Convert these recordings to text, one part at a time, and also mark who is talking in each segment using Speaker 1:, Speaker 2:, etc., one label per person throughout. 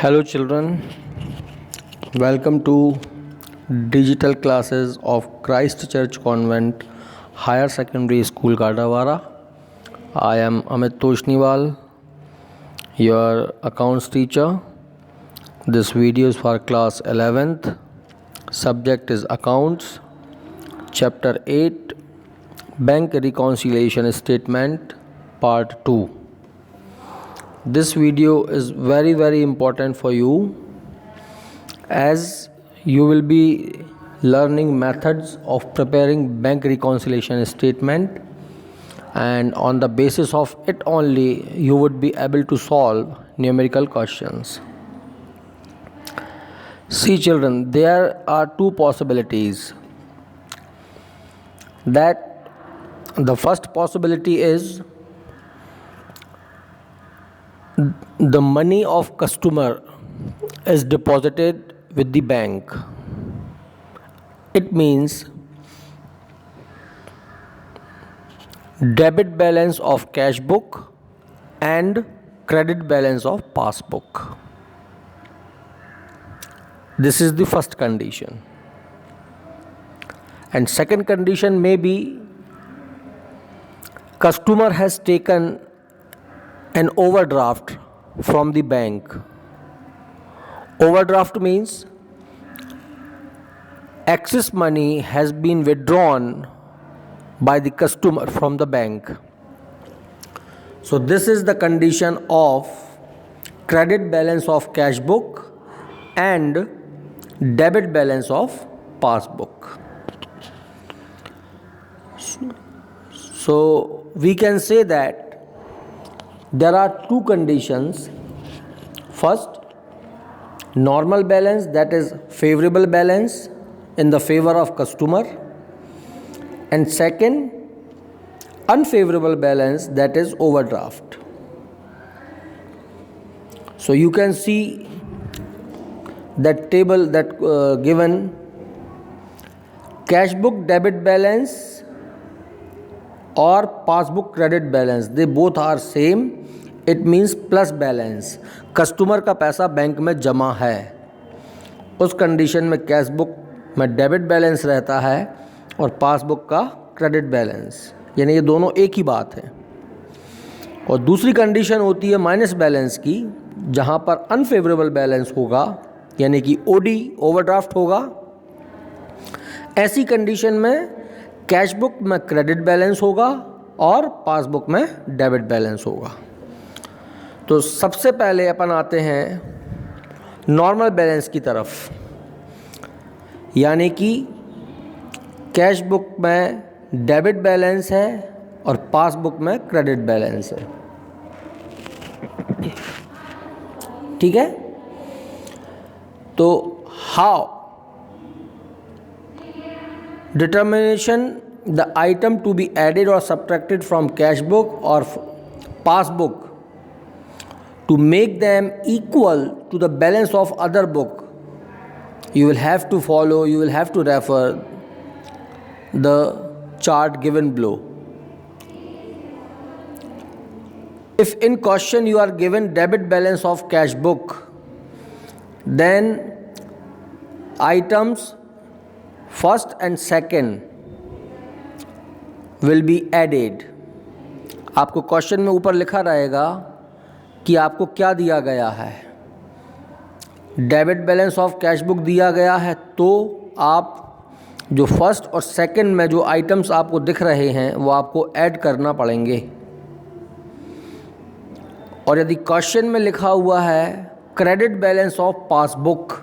Speaker 1: Hello children, welcome to digital classes of Christ Church Convent Higher Secondary School Gadawara. I am Amit Toshniwal, your accounts teacher. This video is for class 11th. Subject is accounts. Chapter 8, Bank Reconciliation Statement, Part 2. This video is very important for you as you will be learning methods of preparing bank reconciliation statement, and on the basis of it only you would be able to solve numerical questions. See children, there are two possibilities. That the first possibility is the money of customer is deposited with the bank. It means debit balance of cash book and credit balance of passbook. This is the first condition. And second condition may be customer has taken an overdraft from the bank. Overdraft means excess money has been withdrawn by the customer from the bank. So this is the condition of credit balance of cash book and debit balance of passbook. So we can say that there are two conditions. First, normal balance, that is favorable balance in the favor of customer, and second, unfavorable balance, that is overdraft. So you can see that table that given cash book debit balance or passbook credit balance, they both are same. It means plus balance. Customer का पैसा bank में जमा है, उस condition में cash book में debit balance रहता है और पासबुक का क्रेडिट बैलेंस, यानी ये दोनों एक ही बात है. और दूसरी कंडीशन होती है माइनस बैलेंस की, जहाँ पर अनफेवरेबल बैलेंस होगा, यानी कि ओडी ओवरड्राफ्ट होगा. ऐसी कंडीशन में कैश बुक में क्रेडिट बैलेंस होगा और पासबुक में डेबिट बैलेंस होगा. तो सबसे पहले अपन आते हैं नॉर्मल बैलेंस की तरफ, यानी कि कैश बुक में डेबिट बैलेंस है और पासबुक में क्रेडिट बैलेंस है. ठीक है. तो how determination the item to be added or subtracted from cash book or passbook to make them equal to the balance of other book, you will have to refer the chart given below. If in question you are given debit balance of cash book, then items first and second will be added. आपको question में ऊपर लिखा रहेगा कि आपको क्या दिया गया है. Debit balance of cash book दिया गया है, तो आप जो फर्स्ट और सेकेंड में जो आइटम्स आपको दिख रहे हैं वो आपको ऐड करना पड़ेंगे. और यदि क्वेश्चन में लिखा हुआ है क्रेडिट बैलेंस ऑफ पासबुक,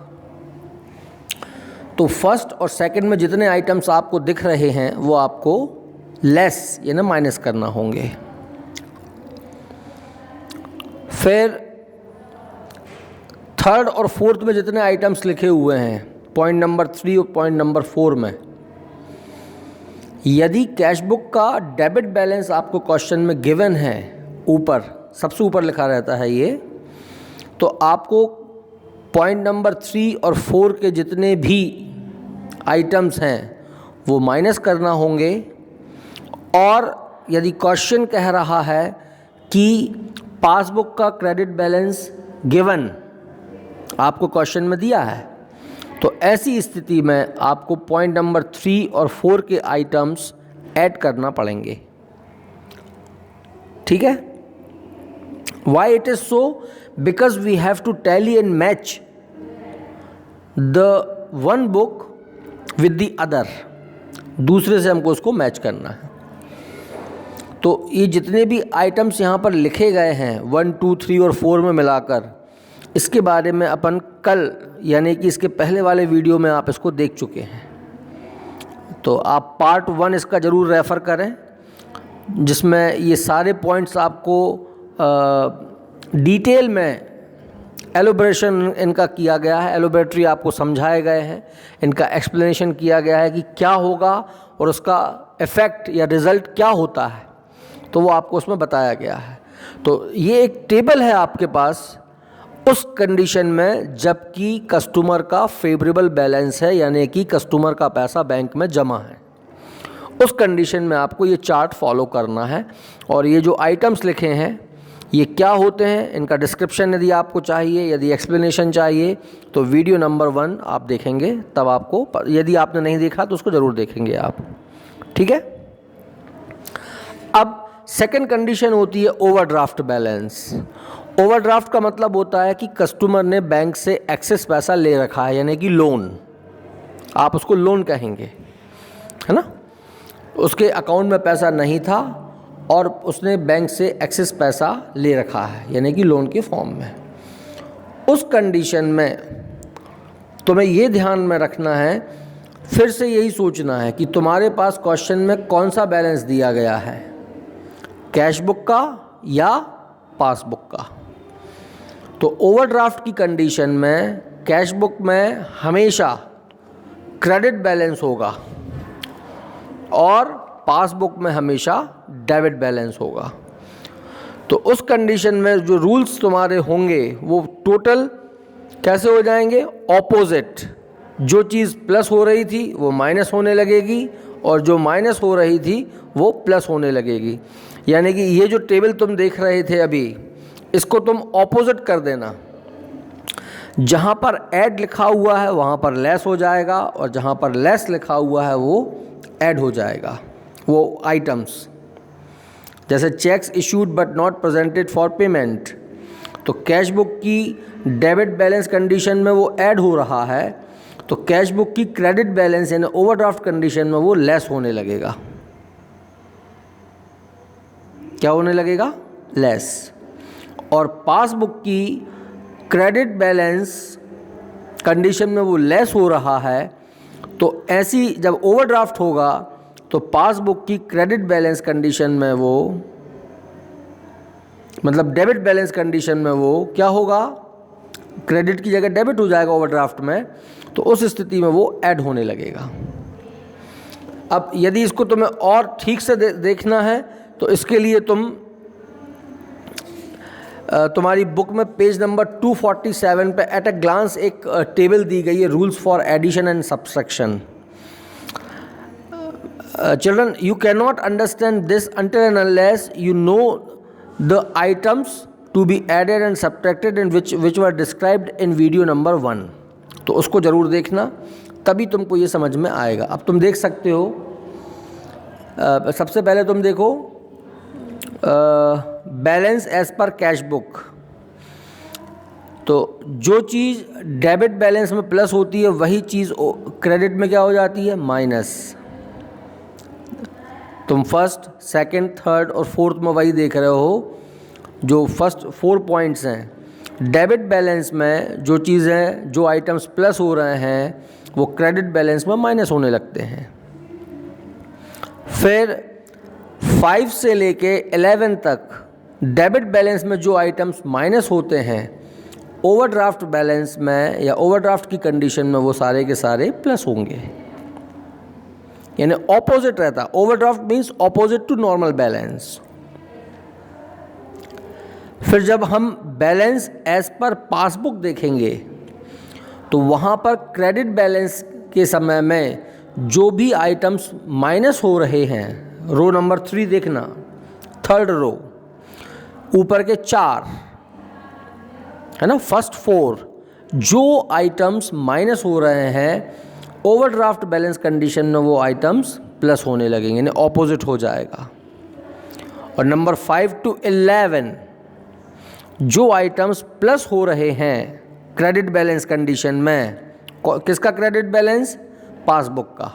Speaker 1: तो फर्स्ट और सेकंड में जितने आइटम्स आपको दिख रहे हैं वो आपको लेस यानी माइनस करना होंगे. फिर थर्ड और फोर्थ में जितने आइटम्स लिखे हुए हैं, पॉइंट नंबर 3 और पॉइंट नंबर 4 में, यदि कैश बुक का डेबिट बैलेंस आपको क्वेश्चन में गिवन है, ऊपर सबसे ऊपर लिखा रहता है ये, तो आपको पॉइंट नंबर 3 और 4 के जितने भी आइटम्स हैं वो माइनस करना होंगे. और यदि क्वेश्चन कह रहा है कि पासबुक का क्रेडिट बैलेंस गिवन आपको क्वेश्चन में दिया है। तो ऐसी स्थिति में आपको पॉइंट नंबर 3 और 4 के आइटम्स ऐड करना पड़ेंगे। ठीक है। Why it is so? Because we have to tally and match the one book with the other. दूसरे से हमको उसको मैच करना है। तो ये जितने भी आइटम्स यहाँ पर लिखे गए हैं 1, 2, 3 और 4 में मिलाकर, इसके बारे में अपन कल यानी कि इसके पहले वाले वीडियो में आप इसको देख चुके हैं। तो आप पार्ट 1 इसका ज़रूर रेफ़र करें, जिसमें ये सारे पॉइंट्स आपको डिटेल में एलोबरेशन इनका किया गया है, एलोबरेटरी आपको समझाए गए हैं, इनका एक्सप्लेनेशन किया गया है कि क्या होगा और उसका इफ़ेक्ट या रिज़ल्ट क्या होता है, तो वो आपको उसमें बताया गया है। तो ये एक टेबल है आपके पास उस कंडीशन में जबकि कस्टमर का फेवरेबल बैलेंस है, यानी कि कस्टमर का पैसा बैंक में जमा है। उस कंडीशन में आपको ये चार्ट फॉलो करना है। और ये जो आइटम्स लिखे हैं ये क्या होते हैं, इनका डिस्क्रिप्शन यदि आपको चाहिए, यदि एक्सप्लेनेशन चाहिए तो वीडियो नंबर 1 आप देखेंगे, तब आपको, यदि आपने नहीं देखा तो उसको ज़रूर देखेंगे आप। ठीक है। अब सेकंड कंडीशन होती है ओवरड्राफ्ट बैलेंस। ओवरड्राफ्ट का मतलब होता है कि कस्टमर ने बैंक से एक्सेस पैसा ले रखा है, यानी कि लोन, आप उसको लोन कहेंगे, है ना। उसके अकाउंट में पैसा नहीं था और उसने बैंक से एक्सेस पैसा ले रखा है, यानी कि लोन के फॉर्म में। उस कंडीशन में तुम्हें ये ध्यान में रखना है, फिर से यही सोचना है कि तुम्हारे पास क्वेश्चन में कौन सा बैलेंस दिया गया है, कैश बुक का या पासबुक का। तो ओवरड्राफ्ट की कंडीशन में कैश बुक में हमेशा क्रेडिट बैलेंस होगा और पासबुक में हमेशा डेबिट बैलेंस होगा। तो उस कंडीशन में जो रूल्स तुम्हारे होंगे वो टोटल कैसे हो जाएंगे, ऑपोजिट। जो चीज़ प्लस हो रही थी वो माइनस होने लगेगी और जो माइनस हो रही थी वो प्लस होने लगेगी। यानी कि ये जो टेबल तुम देख रहे थे अभी, इसको तुम ऑपोजिट कर देना। जहाँ पर ऐड लिखा हुआ है वहाँ पर लेस हो जाएगा और जहाँ पर लेस लिखा हुआ है वो ऐड हो जाएगा, वो आइटम्स। जैसे cheques issued but not presented for payment, तो कैश बुक की डेबिट बैलेंस कंडीशन में वो ऐड हो रहा है, तो कैश बुक की क्रेडिट बैलेंस यानी ओवरड्राफ्ट कंडीशन में वो लेस होने लगेगा। क्या होने लगेगा, लेस। और पासबुक की क्रेडिट बैलेंस कंडीशन में वो लेस हो रहा है, तो ऐसी जब ओवरड्राफ्ट होगा तो पासबुक की क्रेडिट बैलेंस कंडीशन में वो, मतलब डेबिट बैलेंस कंडीशन में वो क्या होगा, क्रेडिट की जगह डेबिट हो जाएगा ओवरड्राफ्ट में, तो उस स्थिति में वो ऐड होने लगेगा। अब यदि इसको तुम्हें और ठीक से देखना है तो इसके लिए तुम्हारी बुक में पेज नंबर 247 पे एट अ ग्लांस एक टेबल दी गई है, rules for addition and subtraction. Children, you cannot understand this until and unless you know the items to be added and subtracted and which were described in video number 1. तो उसको ज़रूर देखना, तभी तुमको ये समझ में आएगा। अब तुम देख सकते हो, सबसे पहले तुम देखो balance as per cash book. तो जो चीज़ डेबिट बैलेंस में प्लस होती है वही चीज़ क्रेडिट में क्या हो जाती है, माइनस। तुम फर्स्ट, सेकंड, थर्ड और फोर्थ में वही देख रहे हो। जो फर्स्ट 4 पॉइंट्स हैं, डेबिट बैलेंस में जो चीज़ें, जो आइटम्स प्लस हो रहे हैं वो क्रेडिट बैलेंस में माइनस होने लगते हैं। फिर 5 से लेके 11 तक डेबिट बैलेंस में जो आइटम्स माइनस होते हैं, ओवरड्राफ्ट बैलेंस में या ओवरड्राफ्ट की कंडीशन में वो सारे के सारे प्लस होंगे, यानी ऑपोजिट रहता। Overdraft means opposite to normal balance. फिर जब हम बैलेंस एज पर पासबुक देखेंगे तो वहाँ पर क्रेडिट बैलेंस के समय में जो भी आइटम्स माइनस हो रहे हैं, रो नंबर 3 देखना, थर्ड रो, ऊपर के 4 है ना, फर्स्ट 4, जो आइटम्स माइनस हो रहे हैं ओवरड्राफ्ट बैलेंस कंडीशन में वो आइटम्स प्लस होने लगेंगे, यानी ऑपोजिट हो जाएगा। और नंबर 5 to 11 जो आइटम्स प्लस हो रहे हैं क्रेडिट बैलेंस कंडीशन में, किसका क्रेडिट बैलेंस? पासबुक का,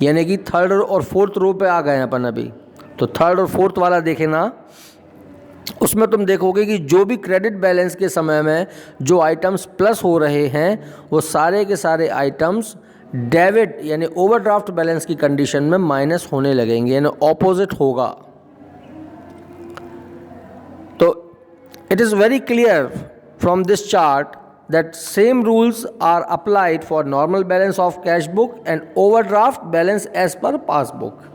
Speaker 1: यानी कि थर्ड और फोर्थ रो पे आ गए हैं अपन अभी। तो थर्ड और फोर्थ वाला देखे ना, उसमें तुम देखोगे कि जो भी क्रेडिट बैलेंस के समय में जो आइटम्स प्लस हो रहे हैं वो सारे के सारे आइटम्स डेबिट यानी ओवरड्राफ्ट बैलेंस की कंडीशन में माइनस होने लगेंगे, यानी ऑपोजिट होगा। तो it is very clear from this chart that same rules are applied for normal balance of cash book and overdraft balance as per passbook।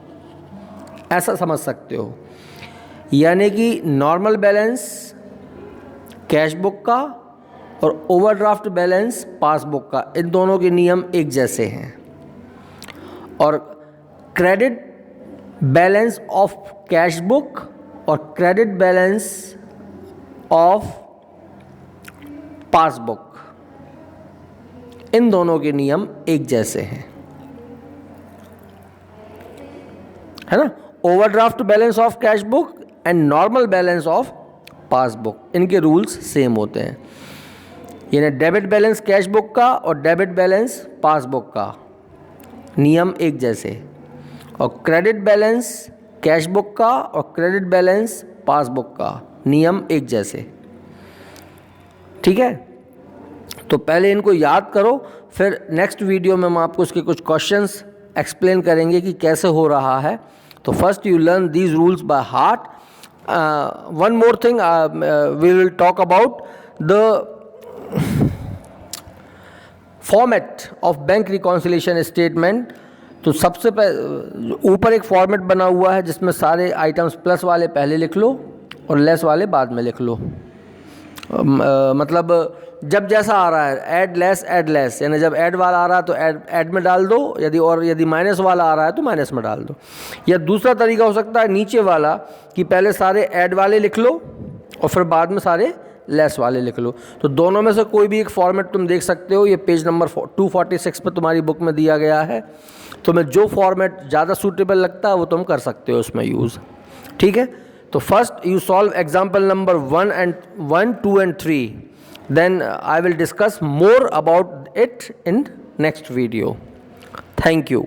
Speaker 1: ऐसा समझ सकते हो, यानी कि नॉर्मल बैलेंस कैश बुक का और ओवरड्राफ्ट बैलेंस पासबुक का, इन दोनों के नियम एक जैसे हैं। और credit balance of cash book और क्रेडिट बैलेंस ऑफ पासबुक, इन दोनों के नियम एक जैसे हैं, है ना। Overdraft balance of cash book and normal balance of passbook, इनके रूल्स सेम होते हैं, यानी डेबिट बैलेंस कैश बुक का और डेबिट बैलेंस पासबुक का नियम एक जैसे, और क्रेडिट बैलेंस कैश बुक का और क्रेडिट बैलेंस पासबुक का नियम एक जैसे। ठीक है, तो पहले इनको याद करो, फिर नेक्स्ट वीडियो में हम आपको उसके कुछ क्वेश्चंस एक्सप्लेन करेंगे कि कैसे हो रहा है। तो first you learn these rules by heart. One more thing, we will talk about the format of bank reconciliation statement. तो सबसे ऊपर एक फॉर्मेट बना हुआ है जिसमें सारे आइटम्स प्लस वाले पहले लिख लो और लेस वाले बाद में लिख लो। मतलब जब जैसा आ रहा है ऐड लेस, यानी जब ऐड वाला आ रहा है तो ऐड में डाल दो, यदि माइनस वाला आ रहा है तो माइनस में डाल दो। या दूसरा तरीका हो सकता है नीचे वाला कि पहले सारे ऐड वाले लिख लो और फिर बाद में सारे लेस वाले लिख लो। तो दोनों में से कोई भी एक फॉर्मेट तुम देख सकते हो। ये पेज नंबर 246 पे तुम्हारी बुक में दिया गया है। तुम्हें जो फॉर्मेट ज़्यादा सूटेबल लगता है वो तुम कर सकते हो उसमें यूज़। ठीक है, तो first you solve example number 1, 2 and 3. Then I will discuss more about it in next video. Thank you.